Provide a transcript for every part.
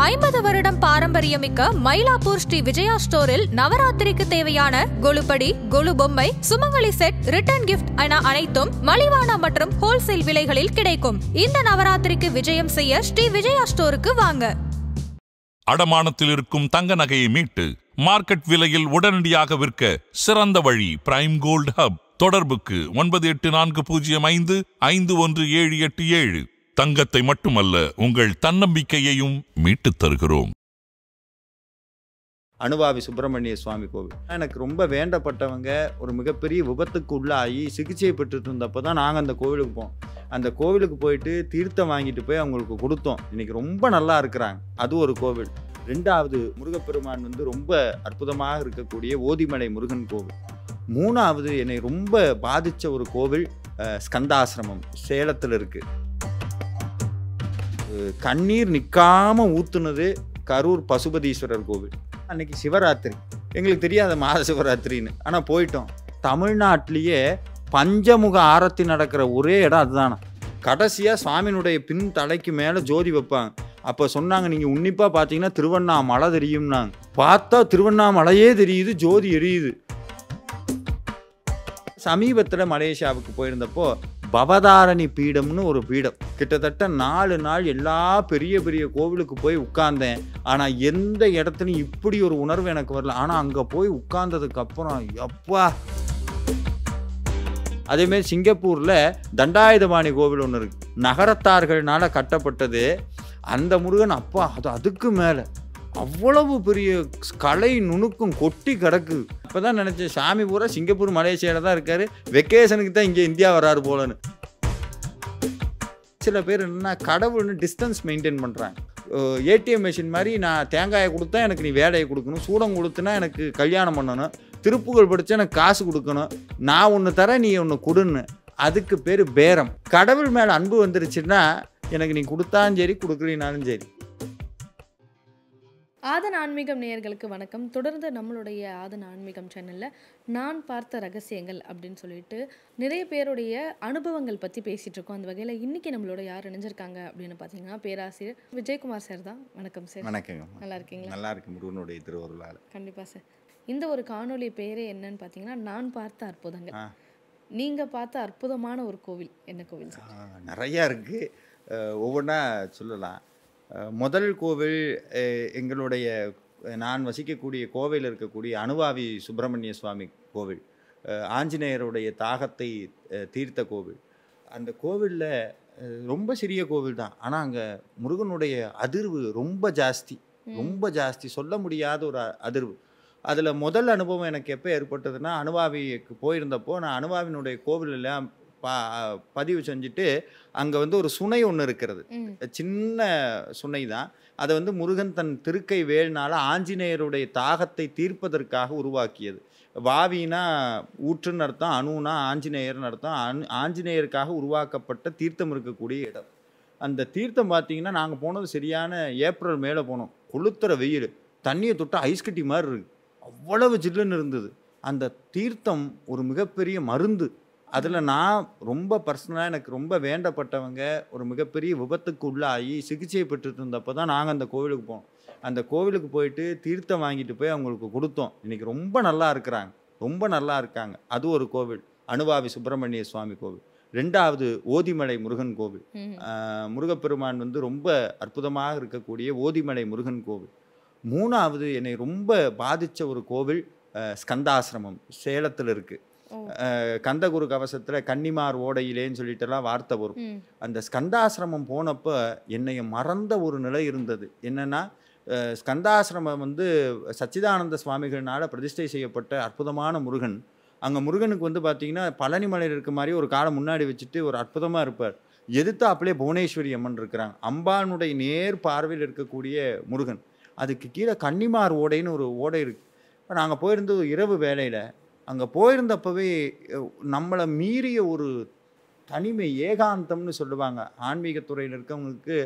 50 வருடம் பாரம்பரியமிக்க மயிலாப்பூர் ஸ்ரீ விஜயா ஸ்டோரில் நவராத்திரிக்கு தேவையான கொலுப்படி, கொலு பொம்மை, சுமங்கலி செட், ரிட்டர்ன் கிஃப்ட் என அனைத்தும் மலிவான மற்றும் ஹோல்சேல் விலைகளில் கிடைக்கும். இந்த நவராத்திரிக்கு விஜயம் செய்ய ஸ்ரீ விஜயா ஸ்டோருக்கு வாங்க. அடமானத்தில் இருக்கும் தங்க நகையை மீட்டு மார்க்கெட் விலையில் உடனடியாக விற்க சிறந்த வழி பிரைம் கோல்ட் ஹப். தொடர்புக்கு 9840551787. தங்கத்தை மட்டுமல்ல, உங்கள் தன்னம்பிக்கையையும் மீட்டுத் தருகிறோம். அனுபாவி சுப்பிரமணிய சுவாமி கோவில் எனக்கு ரொம்ப வேண்டப்பட்டவங்க ஒரு மிகப்பெரிய விபத்துக்கு உள்ளாகி சிகிச்சை பெற்றுட்டு இருந்தப்போ தான் நாங்கள் அந்த கோவிலுக்கு போவோம். அந்த கோவிலுக்கு போயிட்டு தீர்த்தம் வாங்கிட்டு போய் அவங்களுக்கு கொடுத்தோம். இன்னைக்கு ரொம்ப நல்லா இருக்கிறாங்க. அது ஒரு கோவில். 2வது முருகப்பெருமான் ரொம்ப அற்புதமாக இருக்கக்கூடிய ஓதிமலை முருகன் கோவில். 3வது என்னை ரொம்ப பாதித்த ஒரு கோவில் ஸ்கந்தாசிரமம் சேலத்தில் இருக்குது. கண்ணீர் நிற்காம ஊத்துனது கரூர் பசுபதீஸ்வரர் கோவில். அன்னைக்கு சிவராத்திரி, எங்களுக்கு தெரியாத மாத சிவராத்திரின்னு, ஆனால் போயிட்டோம். தமிழ்நாட்டிலேயே பஞ்சமுக ஆரத்தி நடக்கிற ஒரே இடம் அதுதானா. கடைசியாக சுவாமியினுடைய பின் தலைக்கு மேலே ஜோதி வைப்பாங்க. அப்போ சொன்னாங்க, நீங்கள் உன்னிப்பாக பார்த்தீங்கன்னா திருவண்ணாமலை தெரியும்னாங்க. பார்த்தா திருவண்ணாமலையே தெரியுது, ஜோதி எரியுது. சமீபத்தில் மலேசியாவுக்கு போயிருந்தப்போ பவதாரணி பீடம்னு ஒரு பீடம். கிட்டத்தட்ட 4 நாள் எல்லா பெரிய பெரிய கோவிலுக்கு போய் உட்கார்ந்தேன். ஆனால் எந்த இடத்துலையும் இப்படி ஒரு உணர்வு எனக்கு வரல. ஆனால் அங்கே போய் உட்கார்ந்ததுக்கு அப்புறம் எப்பா. அதேமாரி சிங்கப்பூரில் தண்டாயுதபாணி கோவில் ஒன்று இருக்குது. நகரத்தார்கள்னால கட்டப்பட்டது. அந்த முருகன் அப்பா அதுக்கு மேலே அவ்வளவு பெரிய கலை நுணுக்கம் கொட்டி கிடக்குது. அப்போ தான் நினச்சேன், சாமி பூரா சிங்கப்பூர் மலேசியாவில் தான் இருக்கார், வெக்கேஷனுக்கு தான் இங்கே இந்தியா வராரு போலன்னு. சில பேர் என்ன கடவுள்னு டிஸ்டன்ஸ் மெயின்டைன் பண்ணுறாங்க. ஏடிஎம் மிஷின் மாதிரி, நான் தேங்காயை கொடுத்தா எனக்கு நீ வேலையை கொடுக்கணும், சூடம் கொடுத்துனா எனக்கு கல்யாணம் பண்ணணும், திருப்புகழ் படித்தா எனக்கு காசு கொடுக்கணும், நான் ஒன்று தரேன் நீ ஒன்று கொடுன்னு. அதுக்கு பேர் பேரம். கடவுள் மேலே அன்பு வந்துருச்சுன்னா எனக்கு நீ கொடுத்தாலும் சரி, கொடுக்கலினாலும் சரி. ஆதன் ஆன்மீகம் நேயர்களுக்கு வணக்கம். தொடர்ந்து நம்மளுடைய ஆதன் ஆன்மீகம் சேனலில் நான் பார்த்த ரகசியங்கள் அப்படின்னு சொல்லிட்டு நிறைய பேருடைய அனுபவங்கள் பற்றி பேசிகிட்டு இருக்கோம். அந்த வகையில் இன்றைக்கி நம்மளோட யார் இணைஞ்சிருக்காங்க அப்படின்னு பார்த்தீங்கன்னா பேராசிரியர் விஜயகுமார் சார் தான். வணக்கம் சார். வணக்கங்க. நல்லா இருக்கீங்களா? நல்லா இருக்கு, முருகனுடைய திருவருளால். கண்டிப்பாக சார். இந்த ஒரு காணொலி பேரே என்னன்னு பார்த்தீங்கன்னா நான் பார்த்த அற்புதங்கள். நீங்கள் பார்த்த அற்புதமான ஒரு கோவில் என்ன கோவில் சார்? நிறையா இருக்குது, ஒவ்வொன்றா சொல்லலாம். முதல் கோவில் எங்களுடைய நான் வசிக்கக்கூடிய கோவையில் இருக்கக்கூடிய அனுபாவி சுப்பிரமணிய சுவாமி கோவில். ஆஞ்சநேயருடைய தாகத்தை தீர்த்த கோவில். அந்த கோவிலில் ரொம்ப சிறிய கோவில் தான், ஆனால் அங்கே முருகனுடைய அதிர்வு ரொம்ப ஜாஸ்தி, சொல்ல முடியாத ஒரு அதிர்வு. அதில் முதல் அனுபவம் எனக்கு எப்போ ஏற்பட்டதுன்னா, அனுபாவிக்கு போயிருந்தப்போ நான் அனுபாவினுடைய கோவிலெல்லாம் பதிவு செஞ்சுட்டு அங்கே ஒரு சுனை ஒன்று இருக்கிறது, சின்ன சுனை தான். அதை முருகன் தன் திருக்கை வேல்னால ஆஞ்சநேயருடைய தாகத்தை தீர்ப்பதற்காக உருவாக்கியது. வாவினா ஊற்றுன்னு அர்த்தம், அணுனா ஆஞ்சநேயர்னு அர்த்தம். ஆஞ்சநேயருக்காக உருவாக்கப்பட்ட தீர்த்தம் இருக்கக்கூடிய இடம். அந்த தீர்த்தம் பார்த்தீங்கன்னா, நாங்கள் போனது சரியான ஏப்ரல் மேலே போனோம். கொளுத்துற வெயில், தண்ணியை தொட்டு ஐஸ் கட்டி மாதிரி இருக்குது, அவ்வளவு ஜில்லுன்னு இருந்தது. அந்த தீர்த்தம் ஒரு மிகப்பெரிய மருந்து. அதில் நான் ரொம்ப பர்சனலாக எனக்கு ரொம்ப வேண்டப்பட்டவங்க ஒரு மிகப்பெரிய விபத்துக்கு உள்ளாகி சிகிச்சை பெற்றுட்டு இருந்தப்போ தான் நாங்கள் அந்த கோவிலுக்கு போனோம். அந்த கோவிலுக்கு போயிட்டு தீர்த்தம் வாங்கிட்டு போய் அவங்களுக்கு கொடுத்தோம். இன்றைக்கி ரொம்ப நல்லா இருக்காங்க. அது ஒரு கோவில், அனுபாவி சுப்பிரமணிய சுவாமி கோவில். 2வது ஓதிமலை முருகன் கோவில். முருகப்பெருமான் ரொம்ப அற்புதமாக இருக்கக்கூடிய ஓதிமலை முருகன் கோவில். 3வது என்னை ரொம்ப பாதித்த ஒரு கோவில் ஸ்கந்தாசிரமம் சேலத்தில் இருக்குது. கந்தகுரு கவசத்தில் கன்னிமார் ஓடையிலேன்னு சொல்லிட்டுலாம் வார்த்தை வரும். அந்த ஸ்கந்தாசிரமம் போனப்போ என்னைய மறந்த ஒரு நிலை இருந்தது. என்னென்னா, ஸ்கந்தாசிரமம் சச்சிதானந்த சுவாமிகள்னால பிரதிஷ்டை செய்யப்பட்ட அற்புதமான முருகன். அங்கே முருகனுக்கு பார்த்தீங்கன்னா பழனிமலையில் இருக்க மாதிரி ஒரு காலை முன்னாடி வச்சுட்டு ஒரு அற்புதமாக இருப்பார். எதிர்த்தாப்புலே புவனேஸ்வரி அம்மன் இருக்கிறாங்க. அம்பானுடைய நேர் பார்வையில் இருக்கக்கூடிய முருகன். அதுக்கு கீழே கன்னிமார் ஓடைன்னு ஒரு ஓடை இருக்குது. இப்போ நாங்கள் போயிருந்தது இரவு வேளையில். அங்கே போயிருந்தப்பவே நம்மளை மீறிய ஒரு தனிமை, ஏகாந்தம்னு சொல்லுவாங்க ஆன்மீகத்துறையில் இருக்கவங்களுக்கு.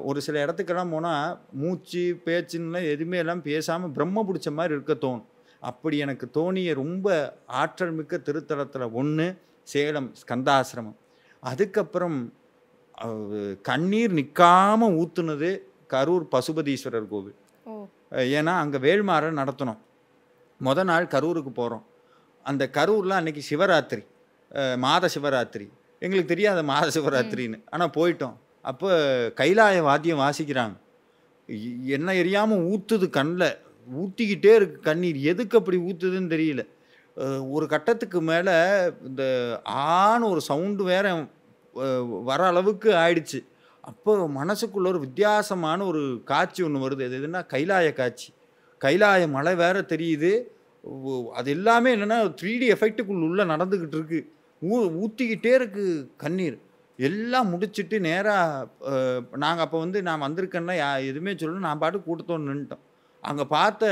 ஒரு சில இடத்துக்கெல்லாம் போனால் மூச்சு பேச்சுன்னு எதுவுமே எல்லாம் பேசாமல் பிரம்ம பிடிச்ச மாதிரி இருக்க தோணும். அப்படி எனக்கு தோணிய ரொம்ப ஆற்றல் மிக்க திருத்தலத்தில் ஒன்று சேலம் ஸ்கந்தாசிரமம். அதுக்கப்புறம் கண்ணீர் நிற்காமல் ஊற்றுனது கரூர் பசுபதீஸ்வரர் கோவில். ஓ. ஏன்னா அங்கே வேள்மாறல் நடத்தணும். நாள் கரூருக்கு போகிறோம். அந்த கரூரில் அன்றைக்கி சிவராத்திரி, மாத சிவராத்திரி. எங்களுக்கு தெரியாத மாத சிவராத்திரின்னு, ஆனால் போயிட்டோம். அப்போ கைலாய வாத்தியம் வாசிக்கிறாங்க. என்ன எரியாமல் ஊற்றுது, கண்ணில் ஊற்றிக்கிட்டே இருக்கு கண்ணீர். எதுக்கு அப்படி ஊற்றுதுன்னு தெரியல. ஒரு கட்டத்துக்கு மேலே இந்த ஆன்னு ஒரு சவுண்டு வேற வர அளவுக்கு ஆயிடுச்சு. அப்போ மனசுக்குள்ள ஒரு வித்தியாசமான ஒரு காட்சி ஒன்று வருது. அது எதுனா கைலாய காட்சி. கைலாய மலை வேற தெரியுது. அது எல்லாமே என்னென்னா 3D எஃபெக்ட்டுக்குள்ள உள்ள நடந்துக்கிட்டு இருக்கு. ஊற்றிக்கிட்டே இருக்கு கண்ணீர். எல்லாம் முடிச்சுட்டு நேராக நாங்கள் அப்போ வந்து நான் வந்திருக்கேன்னா எதுவுமே சொல்லணும், நான் பாட்டு கூட்டத்தோடு நின்றுட்டோம். அங்கே பார்த்த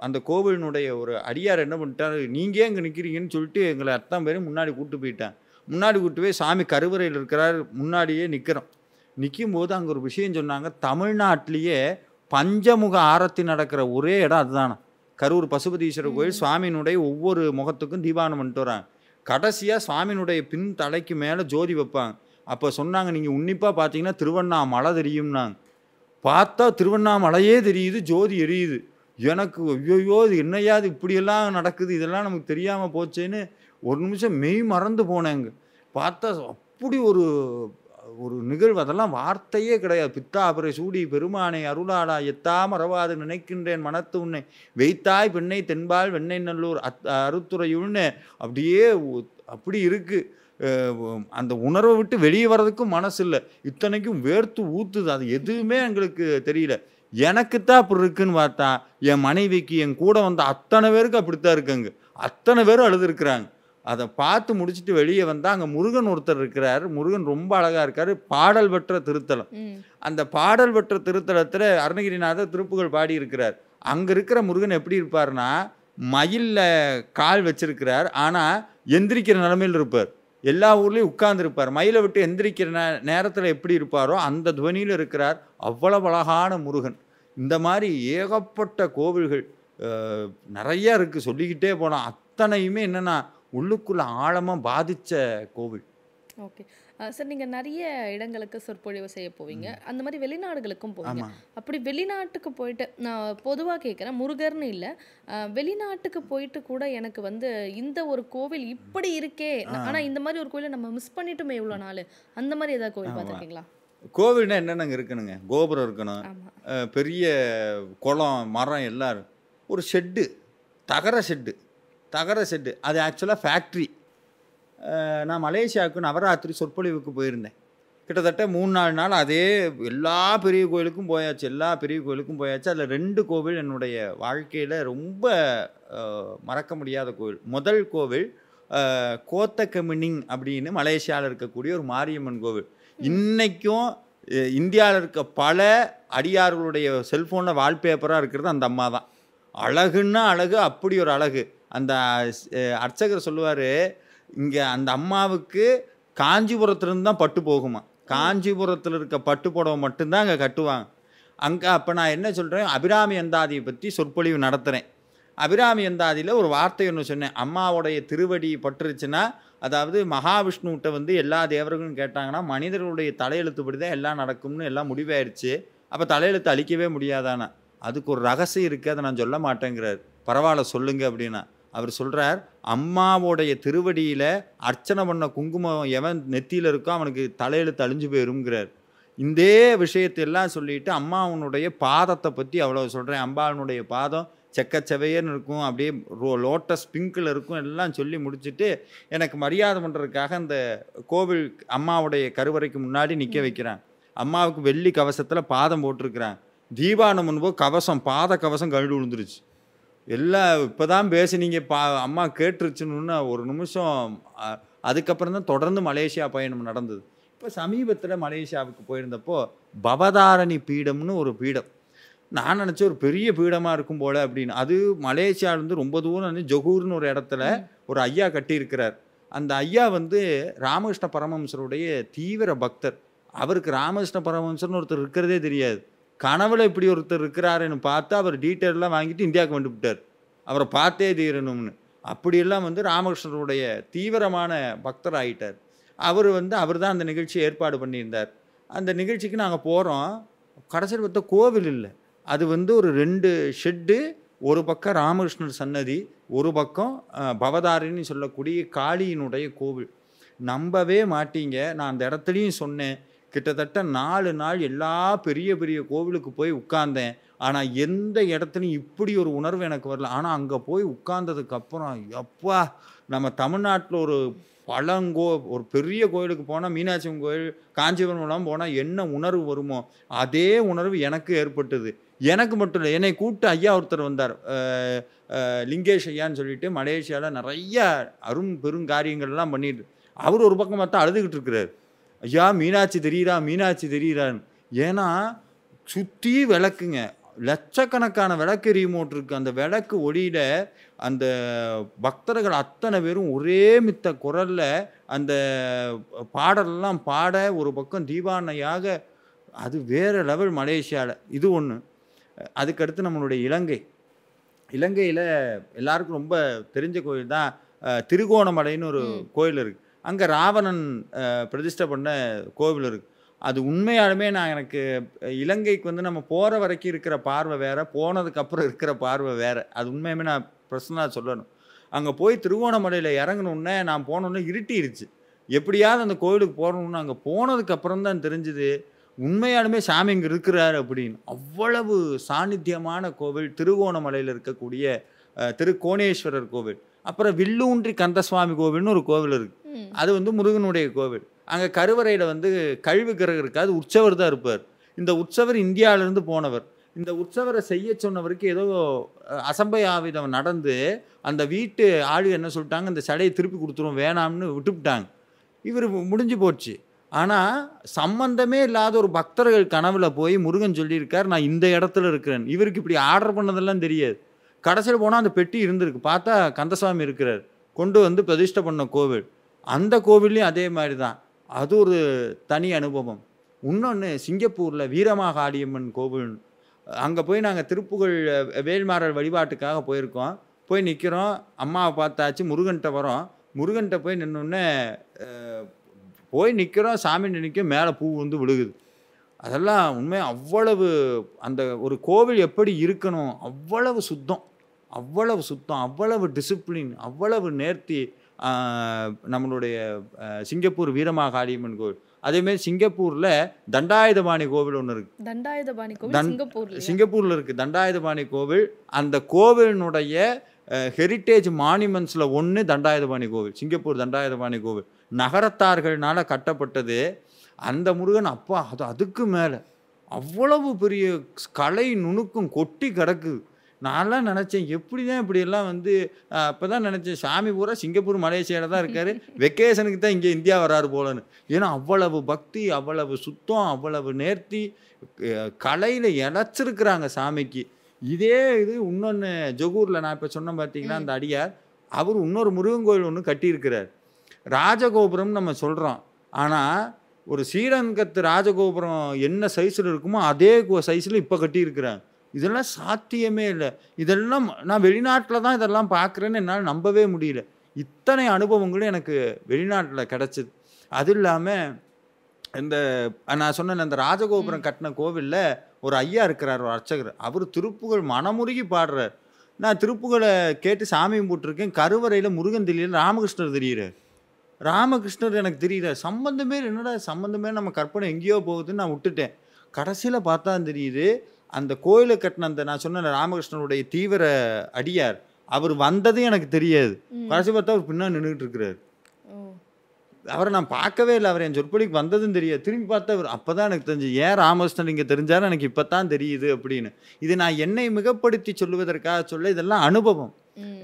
அந்த கோவிலினுடைய ஒரு அடியார் என்ன பண்ணிட்டார், நீங்கள் இங்கே நிற்கிறீங்கன்னு சொல்லிட்டு எங்களை அத்தனை பேரும் முன்னாடி கூப்பிட்டு போயிட்டேன். முன்னாடி கூப்பிட்டு போய் சாமி கருவறையில் இருக்கிறார், முன்னாடியே நிற்கிறோம். நிற்கும்போது அங்கே ஒரு விஷயம் சொன்னாங்க. தமிழ்நாட்டிலேயே பஞ்சமுக ஆரத்தி நடக்கிற ஒரே இடம் அதுதானா, கரூர் பசுபதீஸ்வரர் கோயில். சுவாமியினுடைய ஒவ்வொரு முகத்துக்கும் தீபாவனம் பண்ணிட்டு வராங்க. கடைசியாக சுவாமியினுடைய பின் தலைக்கு மேலே ஜோதி வைப்பாங்க. அப்போ சொன்னாங்க, நீங்கள் உன்னிப்பாக பார்த்தீங்கன்னா திருவண்ணாமலை தெரியும்னாங்க. பார்த்தா திருவண்ணாமலையே தெரியுது, ஜோதி எரியுது. எனக்கு ஐயோயோ இது என்னையா இது இப்படியெல்லாம் நடக்குது, இதெல்லாம் நமக்கு தெரியாமல் போச்சேன்னு ஒரு நிமிஷம் மெய் மறந்து போனேங்க. பார்த்தா அப்படி ஒரு ஒரு நிகழ்வு. அதெல்லாம் வார்த்தையே கிடையாது. பித்தாபுரை சூடி பெருமானை அருளாடா எத்தா மறவாது நினைக்கின்றேன் மனத்து உன்னை வைத்தாய் பெண்ணை தென்பால் வெண்ணை நல்லூர் அருத்துறையுள்னு அப்படியே அப்படி இருக்குது. அந்த உணர்வை விட்டு வெளியே வர்றதுக்கும் மனசு இல்லை. இத்தனைக்கும் வேர்த்து ஊற்றுது. அது எதுவுமே எங்களுக்கு தெரியல. எனக்குத்தான் அப்படி இருக்குன்னு பார்த்தா என் மனைவிக்கு என் கூட வந்த அத்தனை பேருக்கு அப்படித்தான் இருக்குங்க. அத்தனை பேரும் அழுதுருக்குறாங்க. அதை பார்த்து முடிச்சுட்டு வெளியே வந்தால் அங்கே முருகன் ஒருத்தர் இருக்கிறார். முருகன் ரொம்ப அழகாக இருக்கார். பாடல் பெற்ற திருத்தலம். அந்த பாடல் பெற்ற திருத்தலத்தில் அருணகிரிநாதர் திருப்புகழ் பாடி இருக்கிறார். அங்கே இருக்கிற முருகன் எப்படி இருப்பார்னா, மயிலில் கால் வச்சிருக்கிறார், ஆனால் எந்திரிக்கிற நிலைமையில் இருப்பார். எல்லா ஊர்லேயும் உட்கார்ந்துருப்பார். மயிலை விட்டு எந்திரிக்கிற நேரத்தில் எப்படி இருப்பாரோ அந்த துவனியில் இருக்கிறார். அவ்வளவு அழகான முருகன். இந்த மாதிரி ஏகப்பட்ட கோவில்கள் நிறையா இருக்குது, சொல்லிக்கிட்டே போகலாம். அத்தனையுமே என்னென்னா உள்ளுக்குள்ள ஆழமாக பாதித்த கோவில். ஓகே சார், நீங்கள் நிறைய இடங்களுக்கு சொற்பொழிவு செய்ய போவீங்க, அந்த மாதிரி வெளிநாடுகளுக்கும் போவீங்க. அப்படி வெளிநாட்டுக்கு போயிட்டு நான் பொதுவாக கேட்குறேன், முருகர்னு இல்லை, வெளிநாட்டுக்கு போயிட்டு கூட எனக்கு வந்து இந்த ஒரு கோவில் இப்படி இருக்கே, ஆனால் இந்த மாதிரி ஒரு கோவிலை நம்ம மிஸ் பண்ணிட்டோமே இவ்வளோ நாள், அந்த மாதிரி ஏதாவது கோவில் பார்த்துருக்கீங்களா? கோவில்னா என்னென்னங்க இருக்கணுங்க, கோபுரம் இருக்கணும், பெரிய குளம் மரம் எல்லாம், ஒரு ஷெட்டு, தகர ஷெட்டு. அது ஆக்சுவலாக ஃபேக்ட்ரி. நான் மலேசியாவுக்கு நவராத்திரி சொற்பொழிவுக்கு போயிருந்தேன். கிட்டத்தட்ட 3-4 நாள் அதே எல்லா பெரிய கோயிலுக்கும் போயாச்சு. அதில் 2 கோவில் என்னுடைய வாழ்க்கையில் ரொம்ப மறக்க முடியாத கோவில். முதல் கோவில் கோத்தகமினிங் அப்படின்னு மலேசியாவில் இருக்கக்கூடிய ஒரு மாரியம்மன் கோவில். இன்றைக்கும் இந்தியாவில் இருக்க பல அடியார்களுடைய செல்ஃபோனில் வால்பேப்பராக இருக்கிறது அந்த அம்மா தான். அழகுன்னா அழகு, அப்படி ஒரு அழகு. அந்த அர்ச்சகர் சொல்லுவார், இங்கே அந்த அம்மாவுக்கு காஞ்சிபுரத்துலேருந்து தான் பட்டு போகுமா, காஞ்சிபுரத்தில் இருக்க பட்டு புடவை மட்டும்தான் அங்கே கட்டுவாங்க. அங்கே அப்போ நான் என்ன சொல்கிறேன், அபிராமி அந்தாதியை பற்றி சொற்பொழிவு நடத்துகிறேன். அபிராமி அந்தாதியில் ஒரு வார்த்தை ஒன்று சொன்னேன், அம்மாவுடைய திருவடி பட்டுருச்சுன்னா, அதாவது மகாவிஷ்ணுகிட்ட வந்து எல்லா தேவர்களும் கேட்டாங்கன்னா மனிதர்களுடைய தலையெழுத்துப்படி தான் எல்லாம் நடக்கும்னு எல்லாம் முடிவாயிடுச்சு. அப்போ தலையெழுத்து அழிக்கவே முடியாதானா, அதுக்கு ஒரு ரகசியம் இருக்குது, அதை நான் சொல்ல மாட்டேங்கிறார். பரவாயில்ல சொல்லுங்க அப்படின்னா அவர் சொல்கிறார், அம்மாவோடைய திருவடியில் அர்ச்சனை பண்ண குங்குமம் எவன் நெத்தியில் இருக்கோ அவனுக்கு தலையெழுத்து அழிஞ்சு போயிருங்கிறார். இந்த விஷயத்தையெல்லாம் சொல்லிவிட்டு அம்மாவனுடைய பாதத்தை பற்றி அவ்வளோ சொல்கிறேன். அம்பாவனுடைய பாதம் செக்கச்சவையன்னு இருக்கும், அப்படியே லோட்டஸ் பிங்கில் இருக்கும், எல்லாம் சொல்லி முடிச்சுட்டு எனக்கு மரியாதை பண்ணுறதுக்காக அந்த கோவில் அம்மாவுடைய கருவறைக்கு முன்னாடி நிற்க வைக்கிறான். அம்மாவுக்கு வெள்ளி கவசத்தில் பாதம் போட்டிருக்கிறான். தீபாவளி முன்பு கவசம், பாத கவசம் கழுடு விழுந்துருச்சு. எல்லாம் இப்போ தான் பேசுனீங்க, அம்மா கேட்டுருச்சுன்னு ஒரு நிமிஷம். அதுக்கப்புறம் தான் தொடர்ந்து மலேசியா பயணம் நடந்தது. இப்போ சமீபத்தில் மலேசியாவுக்கு போயிருந்தப்போ பவதாரணி பீடம்னு ஒரு பீடம். நான் நினச்சேன் ஒரு பெரிய பீடமாக இருக்கும் போல் அப்படின்னு. அது மலேசியாவிலேருந்து ரொம்ப தூரம் வந்து ஜொகூர்னு ஒரு இடத்துல ஒரு ஐயா கட்டியிருக்கிறார். அந்த ஐயா வந்து ராமகிருஷ்ண பரமஹம்சருடைய தீவிர பக்தர். அவருக்கு ராமகிருஷ்ண பரமஹம்சர்னு ஒருத்தர் இருக்கிறதே தெரியாது. கனவுல இப்படி ஒருத்தர் இருக்கிறாருன்னு பார்த்து அவர் டீட்டெயிலாம் வாங்கிட்டு இந்தியாவுக்கு வந்துவிட்டார், அவரை பார்த்தே தீரணும்னு. அப்படியெல்லாம் வந்து ராமகிருஷ்ணருடைய தீவிரமான பக்தர் ஆகிட்டார். அவர் தான் அந்த நிகழ்ச்சியை ஏற்பாடு பண்ணியிருந்தார். அந்த நிகழ்ச்சிக்கு நாங்கள் போகிறோம். கடைசியில் பார்த்தா கோவில் இல்லை. அது வந்து ஒரு 2 ஷெட்டு, ஒரு பக்கம் ராமகிருஷ்ணர் சன்னதி, ஒரு பக்கம் பவதாரின்னு சொல்லக்கூடிய காளியினுடைய கோவில். நம்பவே மாட்டீங்க, நான் அந்த இடத்துலையும் சொன்னேன். கிட்டத்தட்ட 4 நாள் எல்லா பெரிய பெரிய கோவிலுக்கு போய் உட்கார்ந்தேன். ஆனால் எந்த இடத்துலையும் இப்படி ஒரு உணர்வு எனக்கு வரல. ஆனால் அங்கே போய் உட்கார்ந்ததுக்கப்புறம் எப்பா, நம்ம தமிழ்நாட்டில் ஒரு பெரிய கோயிலுக்கு போனால், மீனாட்சி அம்மன் கோயில், காஞ்சிபுரம்லாம் போனால் என்ன உணர்வு வருமோ அதே உணர்வு எனக்கு ஏற்பட்டது. எனக்கு மட்டும் இல்லை, என்னை கூப்பிட்டு ஐயா ஒருத்தர் வந்தார், லிங்கேஷ் ஐயான்னு சொல்லிட்டு, மலேசியாவில் நிறைய பெருங்காரியங்கள்லாம் பண்ணிட்டு, அவர் ஒரு பக்கம் பார்த்தா அழுதுகிட்டு இருக்கிறார். ஐயா மீனாட்சி தெரியுறா, மீனாட்சி தெரியுறான்னு. ஏன்னா சுற்றி விளக்குங்க, லட்சக்கணக்கான விளக்கு எரியுமோட்டு இருக்கு. அந்த விளக்கு ஒளியில அந்த பக்தர்கள் அத்தனை பேரும் ஒரே மித்த குரல்ல அந்த பாடலெல்லாம் பாட, ஒரு பக்கம் தீபாவளியாக, அது வேற லெவல் மலேசியாவில். இது ஒன்று. அதுக்கடுத்து நம்மளுடைய இலங்கையில் எல்லாருக்கும் ரொம்ப தெரிஞ்ச கோயில் தான் திருகோணமலைன்னு ஒரு கோயில் இருக்குது. அங்கே ராவணன் பிரதிஷ்டை பண்ண கோவில் இருக்குது. அது உண்மையாலுமே எனக்கு இலங்கைக்கு வந்து நம்ம போகிற வரைக்கும் இருக்கிற பார்வை வேறு, போனதுக்கப்புறம் இருக்கிற பார்வை வேறு. அது உண்மையுமே நான் பர்சனலாக சொல்லணும். அங்கே போய் திருகோணமலையில் இறங்கணுன்னே, நான் போனோன்னே இருட்டிடுச்சு. எப்படியாவது அந்த கோவிலுக்கு போகணுன்னு அங்கே போனதுக்கப்புறம் தான் தெரிஞ்சுது உண்மையாலுமே சாமி இங்கே இருக்கிறார் அப்படின்னு. அவ்வளவு சாநித்தியமான கோவில் திருகோணமலையில் இருக்கக்கூடிய திருக்கோணேஸ்வரர் கோவில். அப்புறம் வில்லூன்றி கந்தசுவாமி கோவில்னு ஒரு கோவில் இருக்குது. அது வந்து முருகனுடைய கோவில். அங்கே கருவறையில் வந்து கழிவு கிரகம் இருக்காது, உற்சவர் தான் இருப்பார். இந்த உற்சவர் இந்தியாவிலேருந்து போனவர். இந்த உற்சவரை செய்ய சொன்னவருக்கு ஏதோ அசம்பயாவிதம் நடந்து அந்த வீட்டு ஆளு என்ன சொல்லிட்டாங்க, இந்த சடையை திருப்பி கொடுத்துருவோம் வேணாம்னு விட்டுவிட்டாங்க. இவர் முடிஞ்சு போச்சு. ஆனால் சம்பந்தமே இல்லாத ஒரு பக்தர்கள் கனவுல போய் முருகன் சொல்லியிருக்கார், நான் இந்த இடத்துல இருக்கிறேன். இவருக்கு இப்படி ஆர்டர் பண்ணதெல்லாம் தெரியாது. கடைசியில் போனால் அந்த பெட்டி இருந்திருக்கு. பார்த்தா கந்தசாமி இருக்கிறார். கொண்டு வந்து பிரதிஷ்டை பண்ண கோவில். அந்த கோவில்லையும் அதே மாதிரி தான். அது ஒரு தனி அனுபவம். இன்னொன்று சிங்கப்பூரில் வீரமாகாளியம்மன் கோவில். அங்கே போய் நாங்கள் திருப்புகழ் வேல்மாறல் வழிபாட்டுக்காக போயிருக்கோம். போய் நிற்கிறோம், அம்மாவை பார்த்தாச்சு, முருகன்கிட்ட வரோம். முருகன்கிட்ட போய் நின்னோடனே போய் நிற்கிறோம், சாமி நிற்கும், மேலே பூ வந்து விழுகுது. அதெல்லாம் உண்மையாக அவ்வளவு அந்த ஒரு கோவில் எப்படி இருக்கணும், அவ்வளவு சுத்தம், அவ்வளவு டிசிப்ளின், அவ்வளவு நேர்த்தி. நம்மளுடைய சிங்கப்பூர் வீரமாகாளியம்மன் கோவில். அதேமாதிரி சிங்கப்பூரில் தண்டாயுதபாணி கோவில் ஒன்று இருக்குது. சிங்கப்பூரில் இருக்குது தண்டாயுதபாணி கோவில். அந்த கோவிலினுடைய ஹெரிட்டேஜ் மானுமெண்ட்ஸில் ஒன்று தண்டாயுதபாணி கோவில். சிங்கப்பூர் தண்டாயுதபாணி கோவில் நகரத்தார்கள்னால கட்டப்பட்டது. அந்த முருகன் அப்பா அதுக்கு மேலே அவ்வளவு பெரிய கலை நுணுக்கம் கொட்டி கிடக்குது. நான்லாம் நினச்சேன் எப்படி தான் இப்படியெல்லாம் வந்து, அப்போ தான் நினச்சேன் சாமி பூரா சிங்கப்பூர் மலேசியாவில் தான் இருக்கார், வெக்கேஷனுக்கு தான் இங்கே இந்தியா வராரு போலன்னு. ஏன்னா அவ்வளவு பக்தி, அவ்வளவு சுத்தம், அவ்வளவு நேர்த்தி, கலையில் இழைச்சிருக்கிறாங்க சாமிக்கு. இதே இது இன்னொன்று ஜொகூரில் நான் இப்போ சொன்னேன் பார்த்தீங்கன்னா, அந்த அடியார் அவர் இன்னொரு முருகன் கோயில் ஒன்று கட்டியிருக்கிறார். ராஜகோபுரம் நம்ம சொல்கிறோம், ஆனால் ஒரு ஸ்ரீரங்கத்து ராஜகோபுரம் என்ன சைஸில் இருக்குமோ அதே சைஸில் இப்போ கட்டியிருக்கிறாங்க. இதெல்லாம் சாத்தியமே இல்லை. இதெல்லாம் நான் வெளிநாட்டில் தான் இதெல்லாம் பார்க்குறேன்னு என்னால் நம்பவே முடியல. இத்தனை அனுபவங்களும் எனக்கு வெளிநாட்டில் கிடச்சிது. அது இல்லாமல் இந்த நான் சொன்னேன், இந்த ராஜகோபுரம் கட்டின கோவிலில் ஒரு ஐயா இருக்கிறார், ஒரு அர்ச்சகர். அவர் திருப்புகழ் மனமுருகி பாடுறார். நான் திருப்புகளை கேட்டு சாமி கும்பிட்டுருக்கேன். கருவறையில் முருகன் தெரியல, ராமகிருஷ்ணர் தெரிகிறார். ராமகிருஷ்ணர் எனக்கு தெரியல. சம்பந்தமே என்னடா சம்பந்தமே, நம்ம கற்பனை எங்கேயோ போகுதுன்னு நான் விட்டுட்டேன். கடைசியில் பார்த்தா தெரியுது, அந்த கோயிலை கட்டின அந்த நான் சொன்ன ராமகிருஷ்ணனுடைய தீவிர அடியார் அவர் வந்தது எனக்கு தெரியாது. கடைசி பார்த்தா அவர் பின்னாடி நின்றுட்டு இருக்கிறார். அவரை நான் பார்க்கவே இல்லை. அவர் என் சொற்பொழிக்கு வந்ததும் தெரியாது. திரும்பி பார்த்தா அவர் அப்போ தான் எனக்கு தெரிஞ்சு, ஏன் ராமகிருஷ்ணன் இங்கே தெரிஞ்சாலும் எனக்கு இப்போ தான் தெரியுது அப்படின்னு. இது நான் என்னை மிகப்படுத்தி சொல்லுவதற்காக சொல்ல, இதெல்லாம் அனுபவம்.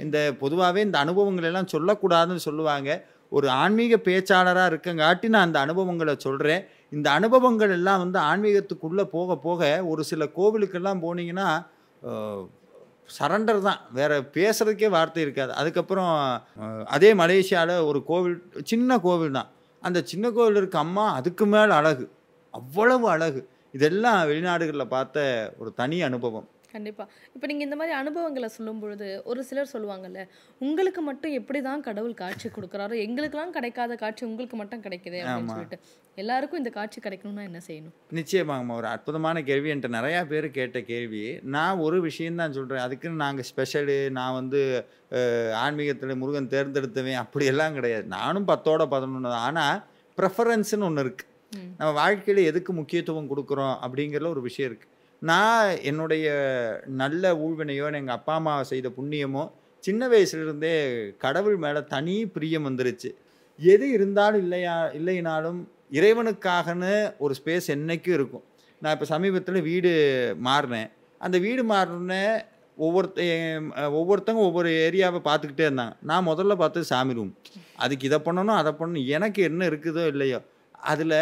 இந்த பொதுவாகவே இந்த அனுபவங்கள் எல்லாம் சொல்லக்கூடாதுன்னு சொல்லுவாங்க. ஒரு ஆன்மீக பேச்சாளராக இருக்கங்காட்டி நான் அந்த அனுபவங்களை சொல்கிறேன். இந்த அனுபவங்கள் எல்லாம் வந்து ஆன்மீகத்துக்குள்ளே போக போக ஒரு சில கோவிலுக்கெல்லாம் போனீங்கன்னா சரண்டர் தான், வேறு பேசுகிறதுக்கே வார்த்தை இருக்காது. அதுக்கப்புறம் அதே மலேசியாவில் ஒரு கோவில், சின்ன கோவில் தான். அந்த சின்ன கோவில் இருக்க அம்மா அதுக்கு மேலே அழகு, அவ்வளவு அழகு. இதெல்லாம் வெளிநாடுகளில் பார்த்த ஒரு தனி அனுபவம். கண்டிப்பா. இப்ப நீங்க இந்த மாரி அனுபவங்கள சொல்லும் பொழுது, ஒரு சிலர் சொல்லுவாங்கல்ல, உங்களுக்கு மட்டும் எப்படி தான் கடவுள் காட்சி குடுக்குறாரோ, எங்களுக்கெல்லாம் கிடைக்காத காட்சி உங்களுக்கு மட்டும் கிடைக்குதே அப்படின்னு ஆமா. சொல்லிட்டு. எல்லாருக்கும் இந்த காட்சி கிடைக்கணும்னா என்ன செய்யணும்? நிச்சயமாங்கம்மா. ஒரு அற்புதமான கேள்வி. என்ட்ட நெறையா பேர் கேட்ட கேள்வி. நான் ஒரு விஷயம் தான் சொல்றேன். அதுக்குன்னு நாங்க ஸ்பெஷலு, நான் வந்து ஆன்மீகத்தில முருகன் தேர்ந்தெடுத்தவன் அப்படியெல்லாம் கிடையாது. நானும் 10ஓட 11 தான். ஆனா, ப்ரெஃபரன்ஸ்ன்னு ஒண்ணு இருக்கு. ம். நம்ம வாழ்க்கையில எதுக்கு முக்கியத்துவம் குடுக்குறோம் அப்படிங்கிறதுல ஒரு விஷயம் இருக்கு. நான் என்னுடைய நல்ல ஊழ்வினையோ, எங்க அப்பா, அம்மா செய்த புண்ணியமோ, சின்ன வயசுலேருந்தே கடவுள் மேல தனி பிரியம் வந்துருச்சு. எது இருந்தாலும் இல்லைனாலும் இறைவனுக்காகன்னு ஒரு ஸ்பேஸ் என்னைக்கும் இருக்கும். நான் இப்ப சமீபத்தில வீடு மாறுனேன். அந்த வீடு மாறுனோனே ஒவ்வொருத்தங்க ஒவ்வொரு ஏரியாவ பார்த்துக்கிட்டே இருந்தாங்க. நான் முதல்ல பார்த்தது சாமி ரூம். அதுக்கு இத பண்ணணும், அத பண்ணணும். எனக்கு என்ன இருக்குதோ இல்லையோ, அதில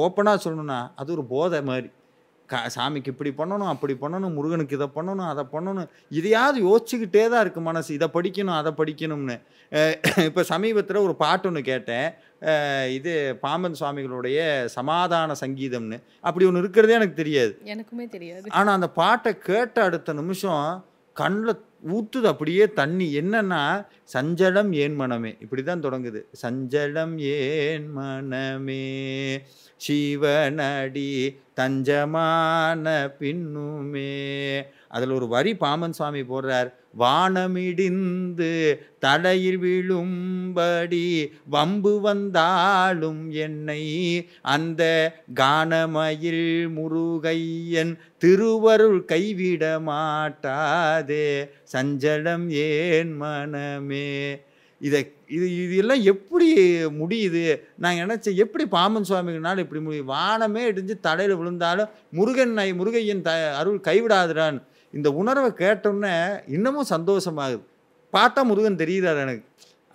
ஓப்பனா சொல்லணும்னா, அது ஒரு போதை மாரி. சாமிக்கு இப்படி பண்ணணும், அப்படி பண்ணணும், முருகனுக்கு இத பண்ணணும், அத பண்ணணும். இதையாவது யோசிச்சுக்கிட்டே தான் இருக்கு மனசு. இத படிக்கணும், அத படிக்கணும்னு. இப்ப சமீபத்தில ஒரு பாட்டு ஒண்ணு கேட்டேன். இது பாம்பன் சுவாமிகளுடைய சமாதான சங்கீதம்னு. அப்படி ஒண்ணு இருக்கிறதே எனக்கு தெரியாது. எனக்குமே தெரியாது. ஆனா அந்த பாட்ட கேட்ட அடுத்த நிமிஷம் கண்ல ஊத்துது அப்படியே தண்ணி. என்னன்னா, "சஞ்சலம் ஏன் மனமே" இப்படிதான் தொடங்குது. "சஞ்சலம் ஏன் மனமே சிவனடி தஞ்சமான பின்னுமே." அதுல ஒரு வரி பாமன் சுவாமி போடுறார். "வானமிடிந்து தலையில் விழும்படி வம்பு வந்தாலும் என்னை அந்த கானமயில் முருகையன் திருவருள் கைவிட மாட்டாதே சஞ்சலம் ஏன் மனமே." இது எல்லாம் எப்படி முடியுது? நான் நினைச்சேன், எப்படி பாம்பன் சுவாமிகள்னால இப்படி முடியும்? வானமே இடிஞ்சு தலையில விழுந்தாலும் முருகையன் அருள் கைவிடாதுடான்னு. இந்த உணர்வை கேட்டோன்னே இன்னமும் சந்தோஷமாகுது. பார்த்தா முருகன் தெரியுறாரு எனக்கு.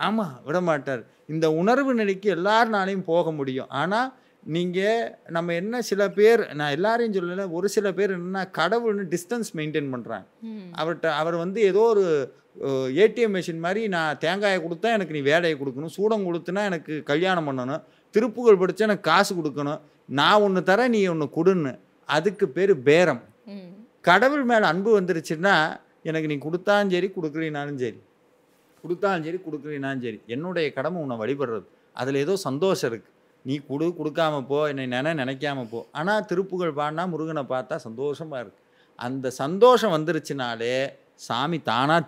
ஆமா, விடமாட்டார். இந்த உணர்வு நிலைக்கு எல்லாருனாலையும் போக முடியும். ஆனா நம்ம என்ன சில பேர், நான் எல்லாரையும் சொல்லல, ஒரு சில பேர் என்னன்னா கடவுள்னு டிஸ்டன்ஸ் மெயின்டைன் பண்றாங்க. அவர் வந்து ஏதோ ஒரு ஏடிஎம் மெஷின் மாதிரி, நான் தேங்காயை கொடுத்தா எனக்கு நீ வேலையை கொடுக்கணும், சூடம் கொடுத்துனா எனக்கு கல்யாணம் பண்ணணும், திருப்புகழ் படித்தா எனக்கு காசு கொடுக்கணும், நான் ஒன்று தரேன் நீ ஒன்று கொடுன்னு. அதுக்கு பேர் பேரம். கடவுள் மேலே அன்பு வந்துருச்சுன்னா, எனக்கு நீ கொடுத்தாலும் சரி கொடுக்குறீனாலும் சரி, கொடுக்குறீனாலும் சரி, என்னுடைய கடமை உன்னை வழிபடுறது. அதில் ஏதோ சந்தோஷம் இருக்குது. நீ கொடுக்காம போ, என்னை நினைக்காம போ. ஆனால் திருப்புகழ் பாடினா முருகனை பார்த்தா சந்தோஷமாக இருக்குது. அந்த சந்தோஷம் வந்துருச்சுனாலே சாமி தானாக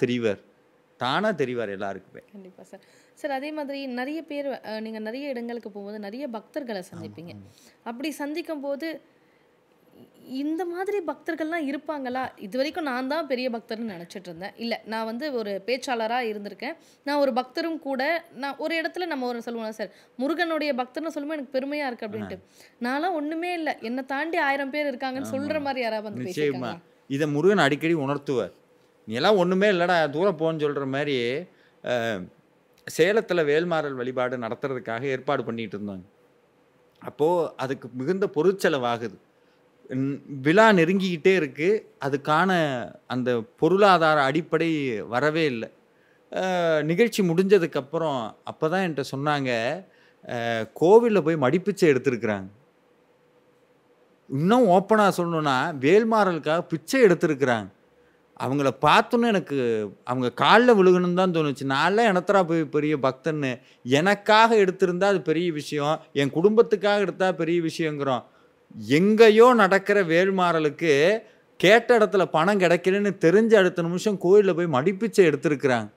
தெரிவார் எல்லாருக்குமே. கண்டிப்பா சார். சார், அதே மாதிரி நிறைய பேர் நீங்க நிறைய இடங்களுக்கு போகும்போது நிறைய பக்தர்களை சந்திப்பீங்க. அப்படி சந்திக்கும் போது இந்த மாதிரி பக்தர்கள்லாம் இருப்பாங்களா? இது வரைக்கும் நான் தான் பெரிய பக்தர்னு நினச்சிட்டு இருந்தேன். இல்லை, நான் வந்து ஒரு பேச்சாளராக இருந்திருக்கேன். நான் ஒரு பக்தரும் கூட. நான் ஒரு இடத்துல நம்ம ஒரு சொல்லுவோம் சார், முருகனுடைய பக்தர்னு சொல்லும்போது எனக்கு பெருமையாக இருக்குது அப்படின்ட்டு. நான்லாம் ஒன்றுமே இல்லை, என்னை தாண்டி 1000 பேர் இருக்காங்கன்னு சொல்கிற மாதிரி யாராவது வந்து நிச்சயமா பேசியிருக்காங்களா? இதை முருகன் அடிக்கடி உணர்த்துவார். நீ எல்லாம் ஒன்றுமே இல்லைடா, தூரம் போன்னு சொல்கிற மாதிரி. சேலத்தில் வேல்மாறல் வழிபாடு நடத்துறதுக்காக ஏற்பாடு பண்ணிகிட்டு இருந்தாங்க. அப்போது அதுக்கு மிகுந்த பொருட்செலவாகுது. விழா நெருங்கிக்கிட்டே இருக்குது. அதுக்கான அந்த பொருளாதார அடிப்படை வரவே இல்லை. நிகழ்ச்சி முடிஞ்சதுக்கப்புறம் அப்போ தான் என்கிட்ட சொன்னாங்க, கோவிலில் போய் மடிப்பிச்சை எடுத்திருக்கிறாங்க. இன்னும் ஓப்பனாக சொல்லணுன்னா, வேல்மாறலுக்காக பிச்சை எடுத்திருக்கிறாங்க. அவங்கள பார்த்தோன்னே எனக்கு அவங்க காலில் விழுகணும்னு தான் தோணுச்சு. நான்லாம் எனத்தரா போய் பெரிய பக்தன்னு. எனக்காக எடுத்திருந்தா அது பெரிய விஷயம், என் குடும்பத்துக்காக எடுத்தால் பெரிய விஷயங்கிறோம். எங்கேயோ நடக்கிற வேல்மாறலுக்கு கேட்ட இடத்துல பணம் கிடைக்கலன்னு தெரிஞ்ச அடுத்த நிமிஷம் கோயிலில் போய் மடிப்பிச்சை எடுத்திருக்கிறாங்க.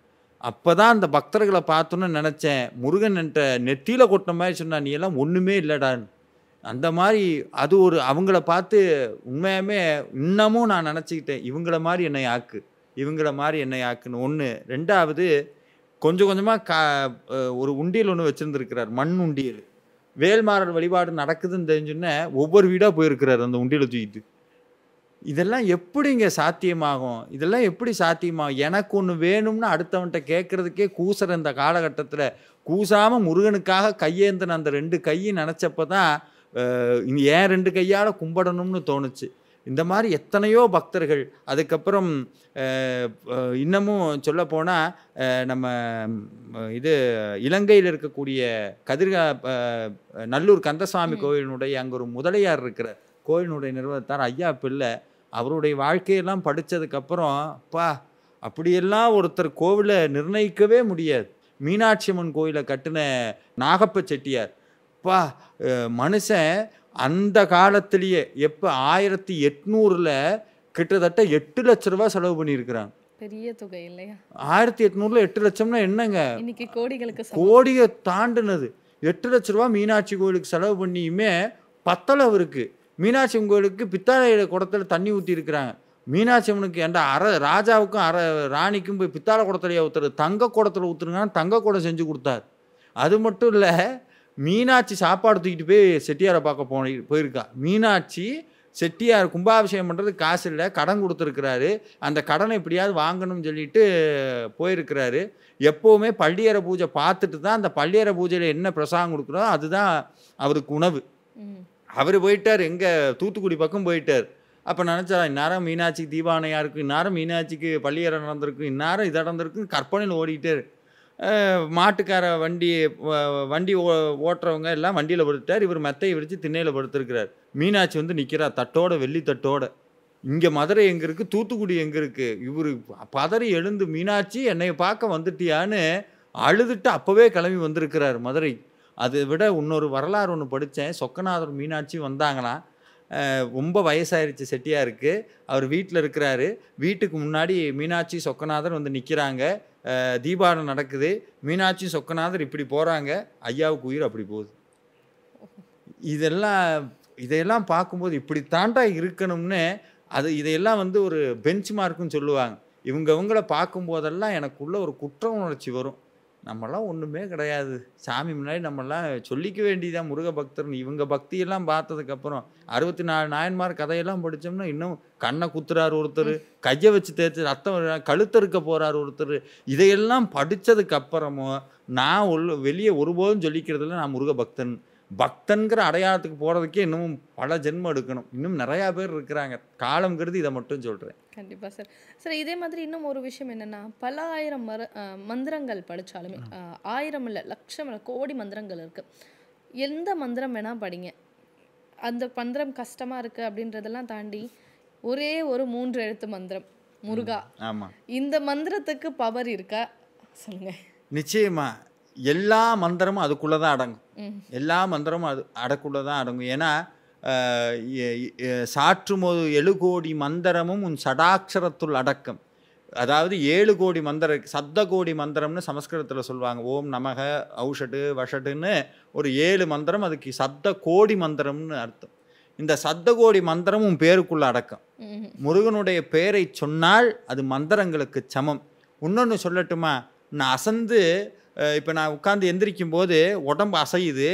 அப்போ தான் அந்த பக்தர்களை பார்த்தோன்னு நினச்சேன், முருகன் என்கிட்ட நெத்தியில் கொட்டின மாதிரி சொன்னா, நீ எல்லாம் ஒன்றுமே இல்லைடான்னு. அந்த மாதிரி அது ஒரு அவங்கள பார்த்து உண்மையாமே இன்னமும் நான் நினச்சிக்கிட்டேன், இவங்கள மாதிரி என்னை ஆக்குன்னு. ஒன்று. ரெண்டாவது, கொஞ்சம் கொஞ்சமாக ஒரு உண்டியல் ஒன்று வச்சுருந்துருக்கிறார், மண் உண்டியல். வேல்மாறல் வழிபாடு நடக்குதுன்னு தெரிஞ்சுன்னே ஒவ்வொரு வீடாக போயிருக்கிறார் அந்த உண்டியலை தூக்கிட்டு. இதெல்லாம் எப்படிங்க சாத்தியமாகும்? எனக்கு ஒன்று வேணும்னு அடுத்தவன்கிட்ட கேட்குறதுக்கே கூசுற இந்த காலகட்டத்தில், கூசாமல் முருகனுக்காக கையேந்தின அந்த 2 கையும் நினச்சப்போ தான் ஏன் 2 கையால் கும்பிடணும்னு தோணுச்சு. இந்த மாதிரி எத்தனையோ பக்தர்கள். அதுக்கப்புறம் இன்னமும் சொல்லப்போனால், நம்ம இது இலங்கையில் இருக்கக்கூடிய நல்லூர் கந்தசாமி கோயிலினுடைய அங்கே ஒரு முதலியார் இருக்கிற கோயிலினுடைய நிறுவனத்தார் ஐயா பிள்ளை அவருடைய வாழ்க்கையெல்லாம் படித்ததுக்கப்புறம் அப்படியெல்லாம் ஒருத்தர் கோவிலை நிர்ணயிக்கவே முடியாது. மீனாட்சி அம்மன் கோயிலை கட்டின நாகப்ப செட்டியார் மனுஷன் அந்த காலத்திலேயே எப்போ 1800 கிட்டத்தட்ட 8 லட்ச ரூபா செலவு பண்ணியிருக்கிறாங்க. பெரிய தொகை இல்லையா? 1800 8 லட்சம்னா என்னங்க, இன்னைக்கு கோடிகளுக்கு கோடியை தாண்டினது. 8 லட்ச ரூபா மீனாட்சி கோயிலுக்கு செலவு பண்ணியுமே பத்தலை அவருக்கு. மீனாட்சி அம்மன் கோயிலுக்கு பித்தாளை குடத்துல தண்ணி ஊற்றி இருக்கிறாங்க. மீனாட்சி அம்மனுக்கு ஏன்டா ராஜாவுக்கும் ராணிக்கும் போய் பித்தாளை குடத்துலையே ஊற்றுறது, தங்க குடத்தில் ஊற்றுருங்கன்னா தங்க குடம் செஞ்சு கொடுத்தார். அது மட்டும் இல்லை, மீனாட்சி சாப்பாடு தூக்கிட்டு போய் செட்டியாரை பார்க்க போயிருக்கா. மீனாட்சி செட்டியார் கும்பாபிஷேகம் பண்ணுறதுக்கு காசு இல்லை, கடன் கொடுத்துருக்கிறாரு. அந்த கடனை எப்படியாவது வாங்கணும்னு சொல்லிட்டு போயிருக்கிறாரு. எப்போவுமே பள்ளியறை பூஜை பார்த்துட்டு தான் அந்த பள்ளியறை பூஜையில் என்ன பிரசாதம் கொடுக்குறோ அதுதான் அவருக்கு உணவு. அவர் போயிட்டார், எங்கே தூத்துக்குடி பக்கம் போயிட்டார். அப்போ நினச்சா இந்நேரம் மீனாட்சிக்கு தீபாவளியாக இருக்கும், இந்நேரம் மீனாட்சிக்கு பள்ளியறை நடந்திருக்கும், இந்நேரம் இது நடந்திருக்குன்னு கற்பனையில் ஓடிக்கிட்டார். மாட்டுக்கார வண்டி ஓட்டுறவங்க எல்லாம் வண்டியில் படுத்துட்டார். இவர் மெத்தையை விரித்து திண்ணையில் படுத்துருக்கிறார். மீனாட்சி வந்து நிற்கிறா தட்டோட, வெள்ளி தட்டோட. இங்கே மதுரை எங்கே இருக்குது, தூத்துக்குடி எங்கே இருக்குது. இவர் பதறி எழுந்து, மீனாட்சி என்னை பார்க்க வந்துட்டியான்னு அழுதுட்டு அப்போவே கிளம்பி வந்திருக்கிறார் மதுரை. அதை விட இன்னொரு வரலாறு ஒன்று படித்தேன். சொக்கநாதர் மீனாட்சி வந்தாங்களாம். ரொம்ப வயசாயிருச்சு செட்டியாருக்கு. அவர் வீட்டில் இருக்கிறாரு. வீட்டுக்கு முன்னாடி மீனாட்சி சொக்கநாதர் வந்து நிற்கிறாங்க. தீபாவளி நடக்குது. மீனாட்சி சொக்கநாதர் இப்படி போகிறாங்க, ஐயாவுக்கு உயிர் அப்படி போகுது. இதையெல்லாம் பார்க்கும்போது இப்படி தாண்டா இருக்கணும்னு இதையெல்லாம் வந்து ஒரு பெஞ்ச் மார்க்குன்னு சொல்லுவாங்க. இவங்களை பார்க்கும்போதெல்லாம் எனக்குள்ள ஒரு குற்ற உணர்ச்சி வரும். நம்மளாம் ஒன்றுமே கிடையாது, சாமி முன்னாடி நம்மளாம் சொல்லிக்க வேண்டியதான் முருக பக்தர்னு. இவங்க பக்தியெல்லாம் பார்த்ததுக்கப்புறம் 64 நாயன்மார் கதையெல்லாம் படித்தோம்னா இன்னும் கண்ணை குத்துறாரு ஒருத்தர், கையை வச்சு தேய்ச்சி ரத்தம் கழுத்தறுக்க போகிறார் ஒருத்தர். இதையெல்லாம் படித்ததுக்கப்புறமும் நான் வெளியே ஒருபோதும் சொல்லிக்கிறதுல நான் முருக பக்தன்கிற அடையாளத்துக்கு போகிறதுக்கே இன்னும் பல ஜென்மம் எடுக்கணும். இன்னும் நிறையா பேர் இருக்கிறாங்க. காலம் கருதி இதை மட்டும் சொல்கிறேன். கண்டிப்பாக சார். சார், இதே மாதிரி இன்னும் ஒரு விஷயம் என்னென்னா, பல ஆயிரம் மந்திரங்கள் படித்தாலுமே 1000 இல்லை, லட்சம் இல்லை, கோடி மந்திரங்கள் இருக்குது. எந்த மந்திரம் வேணால் படிங்க, அந்த மந்திரம் கஷ்டமாக இருக்குது அப்படின்றதெல்லாம் தாண்டி ஒரே ஒரு 3 எழுத்து மந்திரம் முருகா. ஆமாம், இந்த மந்திரத்துக்கு பவர் இருக்கா சொல்லுங்கள். நிச்சயமா எல்லா மந்திரமும் அதுக்குள்ளே தான் அடங்கும். எல்லா மந்திரமும் அதுக்குள்ளே தான் அடங்கும். ஏன்னா சாற்றுமோது 7 கோடி மந்திரமும் உன் சடாட்சரத்துள் அடக்கம். அதாவது 7 கோடி மந்திரம், சப்த கோடி மந்திரம்னு சமஸ்கிருதத்தில் சொல்லுவாங்க. ஓம் நமக ஔஷடு வஷடுன்னு ஒரு 7 மந்திரம், அதுக்கு சப்த கோடி மந்திரம்னு அர்த்தம். இந்த சப்த கோடி மந்திரமும் பேருக்குள்ள அடக்கம். முருகனுடைய பெயரை சொன்னால் அது மந்திரங்களுக்கு சமம். இன்னொன்று சொல்லட்டுமா, நான் அசந்து இப்போ நான் உட்காந்து எந்திரிக்கும் போது உடம்பு அசையுது,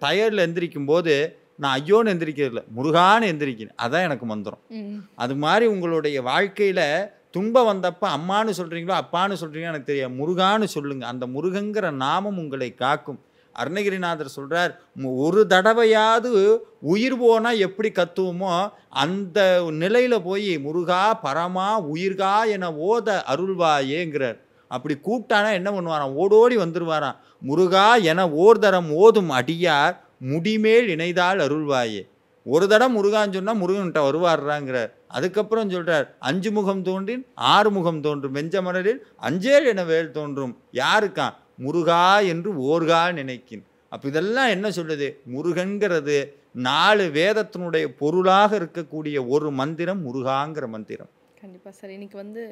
டயர்டில் எந்திரிக்கும் போது நான் ஐயோன்னு எந்திரிக்கிறதில்ல, முருகான்னு எந்திரிக்கிறேன். அதான் எனக்கு மந்திரம். அது மாதிரி உங்களுடைய வாழ்க்கையில் துன்பம் வந்தப்போ அம்மானு சொல்கிறீங்களோ அப்பான்னு சொல்கிறீங்களோ எனக்கு தெரியாது, முருகான்னு சொல்லுங்கள். அந்த முருகங்கிற நாமம் உங்களை காக்கும். அருணகிரிநாதர் சொல்கிறார், ஒரு தடவையாவது உயிர் போனால் எப்படி கத்துவோமோ அந்த நிலையில் போய் முருகா பரமா உயிர்கா என ஓத அருள்வாயேங்கிறார். அப்படி கூப்பிட்டானா என்ன பண்ணுவாராம், ஓடோடி வந்துடுவாராம். முருகா என ஓர்தரம் ஓதும் அடியார் முடிமேல் இணைதால் அருள்வாயே. ஒரு தடவை முருகான்னு சொன்னால் முருகன்கிட்ட வருவார்றாங்கிறார். அதுக்கப்புறம் சொல்கிறார், 5 முகம் தோன்றின் 6 முகம் தோன்றும் வெஞ்சமலரில் அஞ்சேல் என வேல் தோன்றும் யாருக்கான் முருகா என்று ஓர்கா நினைக்கின். அப்போ இதெல்லாம் என்ன சொல்லுது, முருகன்கிறது 4 வேதத்தினுடைய பொருளாக இருக்கக்கூடிய ஒரு மந்திரம் முருகாங்கிற மந்திரம். கண்டிப்பாக சார். இன்றைக்கி வந்து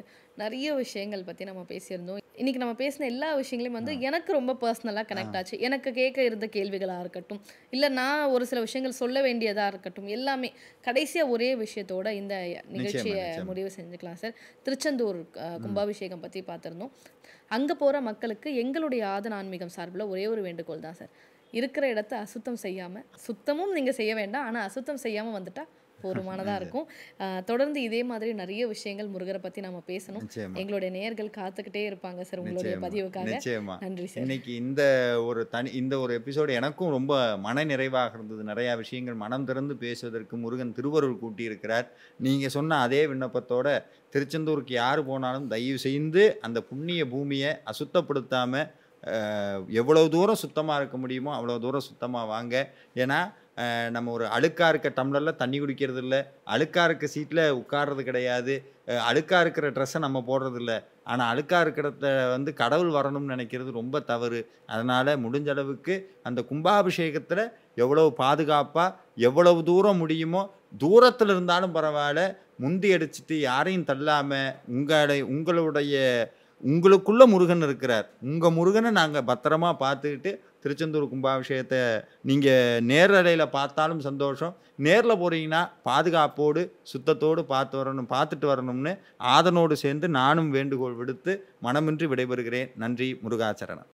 நிறைய விஷயங்கள் பற்றி நம்ம பேசியிருந்தோம். இன்றைக்கி நம்ம பேசின எல்லா விஷயங்களையும் வந்து எனக்கு ரொம்ப பர்சனலாக கனெக்ட் ஆச்சு. எனக்கு கேட்க இருந்த கேள்விகளாக இருக்கட்டும், இல்லை நான் ஒரு சில விஷயங்கள் சொல்ல வேண்டியதாக இருக்கட்டும், எல்லாமே கடைசியாக ஒரே விஷயத்தோட இந்த நிகழ்ச்சியை முடிவு செஞ்சுக்கலாம் சார். திருச்செந்தூர் கும்பாபிஷேகம் பற்றி பார்த்துருந்தோம். அங்கே போகிற மக்களுக்கு எங்களுடைய ஆதன் ஆன்மீகம் சார்பில் ஒரே ஒரு வேண்டுகோள் தான் சார். இருக்கிற இடத்த அசுத்தம் செய்யாமல், சுத்தமும் நீங்கள் செய்ய வேண்டாம், ஆனால் அசுத்தம் செய்யாமல் வந்துட்டால் போதுமானதாக இருக்கும். தொடர்ந்து இதே மாதிரி நிறைய விஷயங்கள் முருகரை பற்றி நம்ம பேசணும். எங்களுடைய நேயர்கள் காத்துக்கிட்டே இருப்பாங்க சார் உங்களுடைய பதிவுக்காக. நன்றி சார். இன்னைக்கு இந்த ஒரு எபிசோடு எனக்கும் ரொம்ப மன நிறைவாக இருந்தது. நிறையா விஷயங்கள் மனம் திறந்து பேசுவதற்கு முருகன் திருவருள் கூட்டி இருக்கிறார். நீங்கள் சொன்ன அதே விண்ணப்பத்தோட திருச்செந்தூருக்கு யார் போனாலும் தயவு செய்து அந்த புண்ணிய பூமியை அசுத்தப்படுத்தாமல் எவ்வளோ தூரம் சுத்தமாக இருக்க முடியுமோ அவ்வளோ தூரம் சுத்தமாக வாங்க. ஏன்னா நம்ம ஒரு அழுக்காக இருக்க டம்ளரில் தண்ணி குடிக்கிறது இல்லை, அழுக்காக இருக்க சீட்டில் உட்கார்றது கிடையாது, அழுக்காக இருக்கிற ட்ரெஸ்ஸை நம்ம போடுறதில்ல. ஆனால் அழுக்காக இருக்கிறத கடவுள் வரணும்னு நினைக்கிறது ரொம்ப தவறு. அதனால் முடிஞ்ச அளவுக்கு அந்த கும்பாபிஷேகத்தில் எவ்வளவு பாதுகாப்பாக எவ்வளவு தூரம் முடியுமோ, தூரத்தில் இருந்தாலும் பரவாயில்ல, முந்தி அடிச்சுட்டு யாரையும் தள்ளாமல் உங்களுக்குள்ள முருகன் இருக்கிறார், உங்கள் முருகனை நாங்கள் பத்திரமா பார்த்துக்கிட்டு திருச்செந்தூர் கும்பாபிஷேகத்தை நீங்கள் நேரலையில் பார்த்தாலும் சந்தோஷம், நேரில் போகிறீங்கன்னா பாதுகாப்போடு சுத்தத்தோடு பார்த்துட்டு வரணும்னு ஆதனோடு சேர்ந்து நானும் வேண்டுகோள் விடுத்து மனமின்றி விடைபெறுகிறேன். நன்றி. முருகாச்சரணம்.